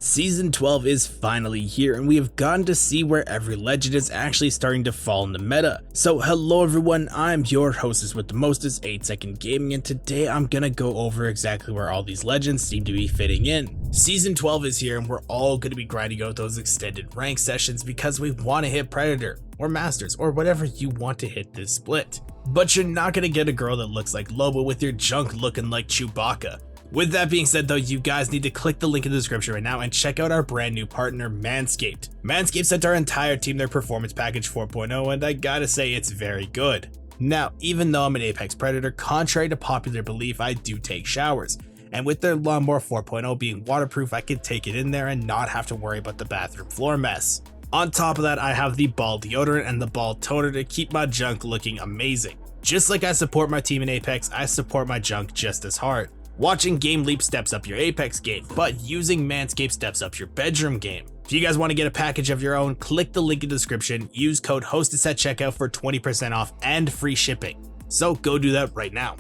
Season 12 is finally here, and we have gotten to see where every legend is actually starting to fall in the meta. So hello everyone, I'm your hostess with the mostest, 8-Second Gaming, and today I'm gonna go over exactly where all these legends seem to be fitting in. Season 12 is here, and we're all gonna be grinding out those extended rank sessions because we want to hit Predator, or Masters, or whatever you want to hit this split. But you're not gonna get a girl that looks like Loba with your junk looking like Chewbacca. With that being said though, you guys need to click the link in the description right now and check out our brand new partner, Manscaped. Manscaped sent our entire team their Performance Package 4.0, and I gotta say it's very good. Now, even though I'm an Apex Predator, contrary to popular belief, I do take showers. And with their Lawnmower 4.0 being waterproof, I can take it in there and not have to worry about the bathroom floor mess. On top of that, I have the ball deodorant and the ball toner to keep my junk looking amazing. Just like I support my team in Apex, I support my junk just as hard. Watching GameLeap steps up your Apex game, but using Manscaped steps up your bedroom game. If you guys want to get a package of your own, click the link in the description, use code HOSTESS at checkout for 20% off and free shipping. So go do that right now.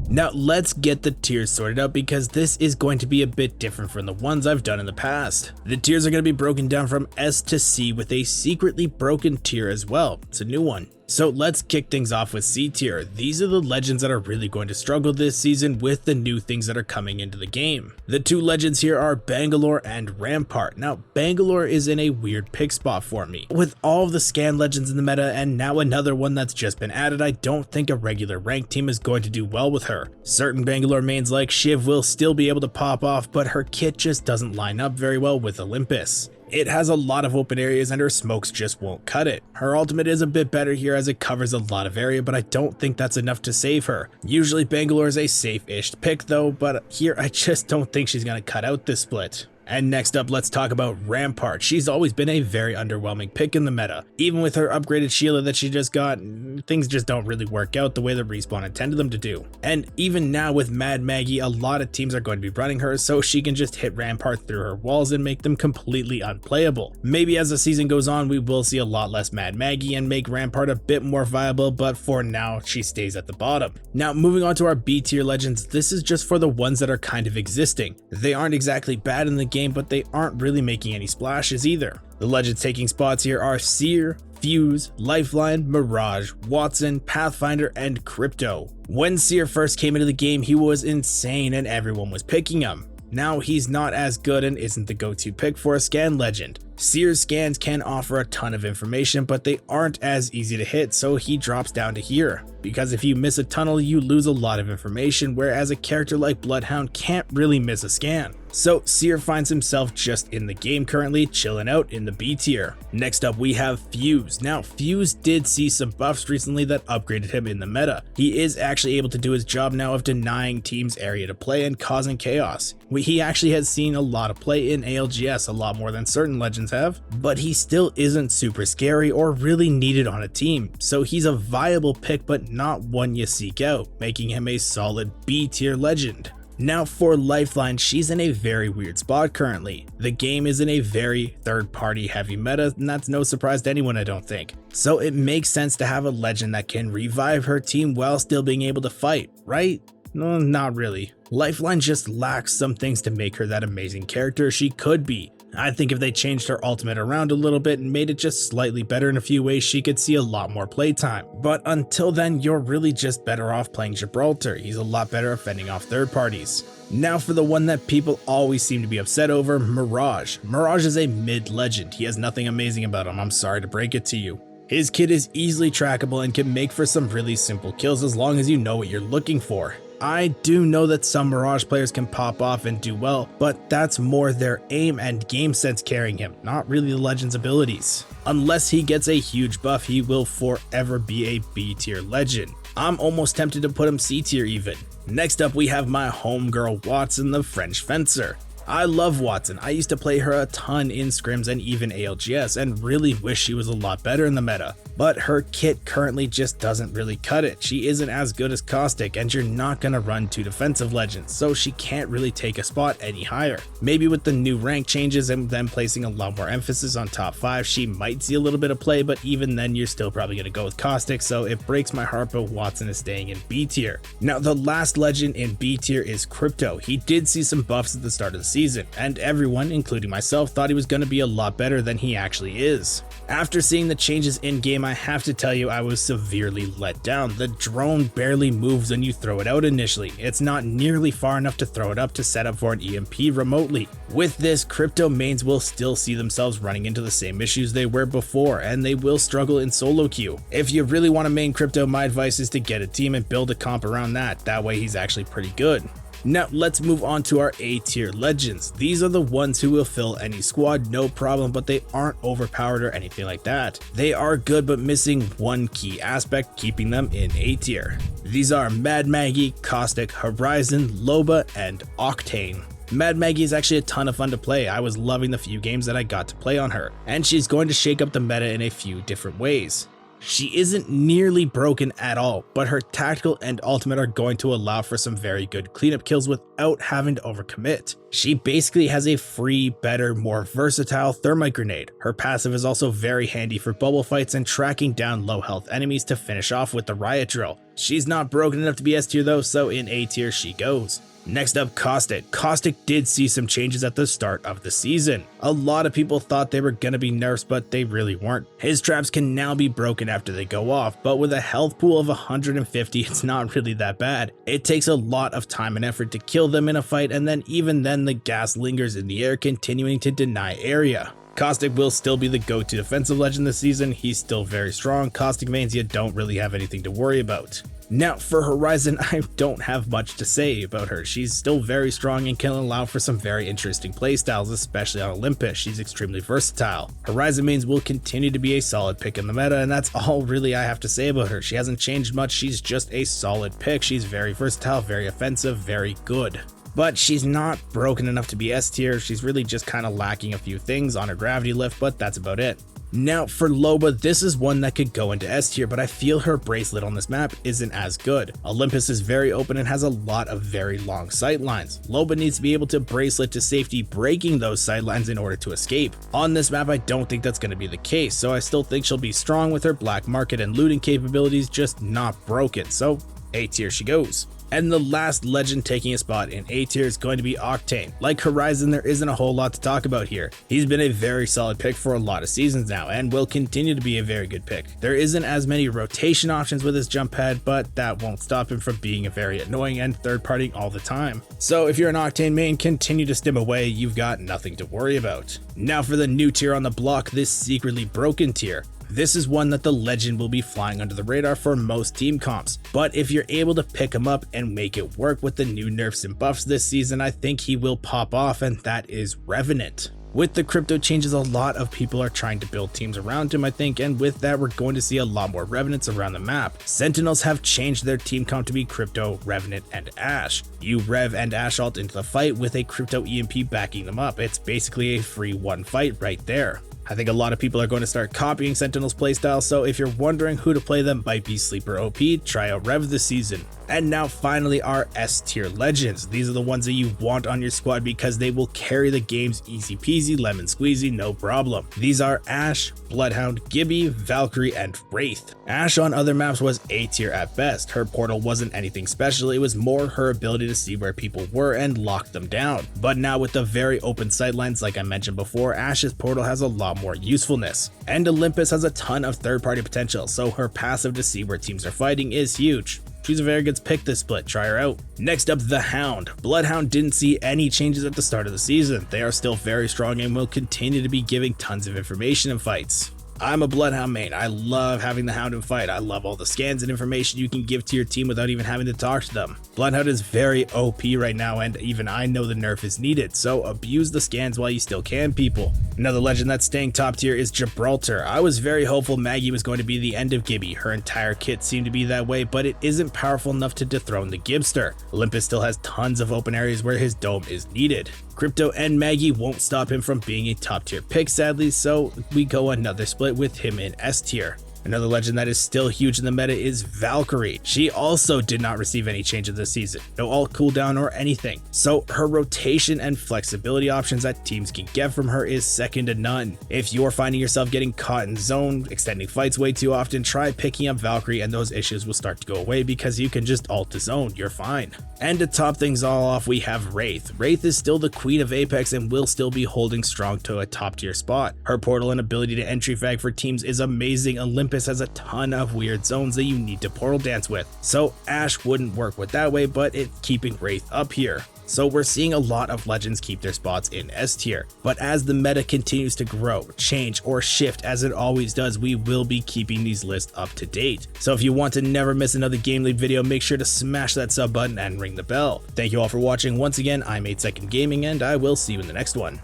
Now let's get the tiers sorted out because this is going to be a bit different from the ones I've done in the past. The tiers are going to be broken down from S to C with a secretly broken tier as well. It's a new one. So let's kick things off with C tier. These are the legends that are really going to struggle this season with the new things that are coming into the game. The two legends here are Bangalore and Rampart. Now Bangalore is in a weird pick spot for me. With all of the scan legends in the meta and now another one that's just been added, I don't think a regular ranked team is going to do well with her. Certain Bangalore mains like Shiv will still be able to pop off, but her kit just doesn't line up very well with Olympus. It has a lot of open areas and her smokes just won't cut it. Her ultimate is a bit better here as it covers a lot of area, but I don't think that's enough to save her. Usually Bangalore is a safe-ish pick though, but here I just don't think she's gonna cut out this split. And next up, let's talk about Rampart. She's always been a very underwhelming pick in the meta. Even with her upgraded Sheila that she just got, things just don't really work out the way that Respawn intended them to do. And even now with Mad Maggie, a lot of teams are going to be running her so she can just hit Rampart through her walls and make them completely unplayable. Maybe as the season goes on, we will see a lot less Mad Maggie and make Rampart a bit more viable, but for now, she stays at the bottom. Now, moving on to our B tier legends, this is just for the ones that are kind of existing. They aren't exactly bad in the game, but they aren't really making any splashes either. The legends taking spots here are Seer, Fuse, Lifeline, Mirage, Watson, Pathfinder, and Crypto. When Seer first came into the game, he was insane and everyone was picking him. Now he's not as good and isn't the go-to pick for a scan legend. Seer's scans can offer a ton of information, but they aren't as easy to hit, so he drops down to here. Because if you miss a tunnel, you lose a lot of information, whereas a character like Bloodhound can't really miss a scan. So Seer finds himself just in the game currently, chilling out in the B tier. Next up we have Fuse. Now Fuse did see some buffs recently that upgraded him in the meta. He is actually able to do his job now of denying teams area to play and causing chaos. He actually has seen a lot of play in ALGS, a lot more than certain legends have, but he still isn't super scary or really needed on a team, so he's a viable pick but not one you seek out, making him a solid B tier legend. Now for Lifeline, she's in a very weird spot currently. The game is in a very third-party heavy meta, and that's no surprise to anyone I don't think. So it makes sense to have a legend that can revive her team while still being able to fight, right? No, not really. Lifeline just lacks some things to make her that amazing character she could be. I think if they changed her ultimate around a little bit and made it just slightly better in a few ways, she could see a lot more playtime. But until then, you're really just better off playing Gibraltar. He's a lot better at fending off third parties. Now for the one that people always seem to be upset over, Mirage. Mirage is a mid legend. He has nothing amazing about him, I'm sorry to break it to you. His kit is easily trackable and can make for some really simple kills as long as you know what you're looking for. I do know that some Mirage players can pop off and do well, but that's more their aim and game sense carrying him, not really the legend's abilities. Unless he gets a huge buff, he will forever be a B tier legend. I'm almost tempted to put him C tier even. Next up we have my homegirl Watson, the French fencer. I love Watson. I used to play her a ton in scrims and even ALGS and really wish she was a lot better in the meta. But her kit currently just doesn't really cut it. She isn't as good as Caustic, and you're not gonna run 2 defensive legends, so she can't really take a spot any higher. Maybe with the new rank changes and them placing a lot more emphasis on top 5, she might see a little bit of play, but even then you're still probably gonna go with Caustic, so it breaks my heart, but Watson is staying in B tier. Now the last legend in B tier is Crypto. He did see some buffs at the start of the season, and everyone, including myself, thought he was going to be a lot better than he actually is. After seeing the changes in game, I have to tell you I was severely let down. The drone barely moves when you throw it out initially. It's not nearly far enough to throw it up to set up for an EMP remotely. With this, Crypto mains will still see themselves running into the same issues they were before, and they will struggle in solo queue. If you really want to main Crypto, my advice is to get a team and build a comp around that way he's actually pretty good. Now let's move on to our A tier legends. These are the ones who will fill any squad, no problem, but they aren't overpowered or anything like that. They are good but missing one key aspect, keeping them in A tier. These are Mad Maggie, Caustic, Horizon, Loba, and Octane. Mad Maggie is actually a ton of fun to play. I was loving the few games that I got to play on her, and she's going to shake up the meta in a few different ways. She isn't nearly broken at all, but her tactical and ultimate are going to allow for some very good cleanup kills without having to overcommit. She basically has a free, better, more versatile thermite grenade. Her passive is also very handy for bubble fights and tracking down low health enemies to finish off with the riot drill. She's not broken enough to be S tier though, so in A tier she goes. Next up, Caustic. Caustic did see some changes at the start of the season. A lot of people thought they were gonna be nerfs, but they really weren't. His traps can now be broken after they go off, but with a health pool of 150, it's not really that bad. It takes a lot of time and effort to kill them in a fight, and then even then the gas lingers in the air, continuing to deny area. Caustic will still be the go-to defensive legend this season. He's still very strong. Caustic mains, you don't really have anything to worry about. Now for Horizon, I don't have much to say about her. She's still very strong and can allow for some very interesting playstyles, especially on Olympus. She's extremely versatile. Horizon mains will continue to be a solid pick in the meta, and that's all really I have to say about her. She hasn't changed much, she's just a solid pick. She's very versatile, very offensive, very good. But she's not broken enough to be S tier. She's really just kind of lacking a few things on her gravity lift, but that's about it. Now for Loba, this is one that could go into S tier, but I feel her bracelet on this map isn't as good. Olympus is very open and has a lot of very long sight lines. Loba needs to be able to bracelet to safety, breaking those sight lines in order to escape. On this map, I don't think that's going to be the case, so I still think she'll be strong with her black market and looting capabilities, just not broken, so A tier she goes. And the last legend taking a spot in A tier is going to be Octane. Like Horizon, there isn't a whole lot to talk about here. He's been a very solid pick for a lot of seasons now and will continue to be a very good pick. There isn't as many rotation options with his jump pad, but that won't stop him from being a very annoying and third partying all the time. So if you're an Octane main, continue to stim away, you've got nothing to worry about. Now for the new tier on the block, this secretly broken tier. This is one that the legend will be flying under the radar for most team comps, but if you're able to pick him up and make it work with the new nerfs and buffs this season, I think he will pop off, and that is Revenant. With the crypto changes, a lot of people are trying to build teams around him, I think, and with that we're going to see a lot more Revenants around the map. Sentinels have changed their team comp to be Crypto, Revenant, and Ashe. You Rev and Ashe ult into the fight with a Crypto EMP backing them up. It's basically a free one fight right there. I think a lot of people are going to start copying Sentinel's playstyle, so if you're wondering who to play that might be sleeper OP, try out Rev this season. And now finally our S tier legends. These are the ones that you want on your squad because they will carry the games easy peasy, lemon squeezy, no problem. These are Ashe, Bloodhound, Gibby, Valkyrie, and Wraith. Ashe on other maps was A tier at best. Her portal wasn't anything special, it was more her ability to see where people were and lock them down. But now with the very open sightlines like I mentioned before, Ashe's portal has a lot more usefulness. And Olympus has a ton of third party potential, so her passive to see where teams are fighting is huge. She's a very good pick this split, try her out. Next up, the Hound. Bloodhound didn't see any changes at the start of the season. They are still very strong and will continue to be giving tons of information in fights. I'm a Bloodhound main. I love having the Hound in fight. I love all the scans and information you can give to your team without even having to talk to them. Bloodhound is very OP right now, and even I know the nerf is needed, so abuse the scans while you still can, people. Another legend that's staying top tier is Gibraltar. I was very hopeful Maggie was going to be the end of Gibby. Her entire kit seemed to be that way, but it isn't powerful enough to dethrone the Gibster. Olympus still has tons of open areas where his dome is needed. Crypto and Maggie won't stop him from being a top tier pick, sadly, so we go another split with him in S tier. Another legend that is still huge in the meta is Valkyrie. She also did not receive any changes this season, no ult cooldown or anything, so her rotation and flexibility options that teams can get from her is second to none. If you're finding yourself getting caught in zone, extending fights way too often, try picking up Valkyrie and those issues will start to go away because you can just ult to zone, you're fine. And to top things all off, we have Wraith. Wraith is still the queen of Apex and will still be holding strong to a top tier spot. Her portal and ability to entry frag for teams is amazing. Olympus has a ton of weird zones that you need to portal dance with, so Ashe wouldn't work with that way, but it's keeping Wraith up here. So we're seeing a lot of legends keep their spots in S tier, but as the meta continues to grow, change, or shift as it always does, we will be keeping these lists up to date. So if you want to never miss another GameLeap video, make sure to smash that sub button and ring the bell. Thank you all for watching. Once again, I'm 8 Second Gaming, and I will see you in the next one.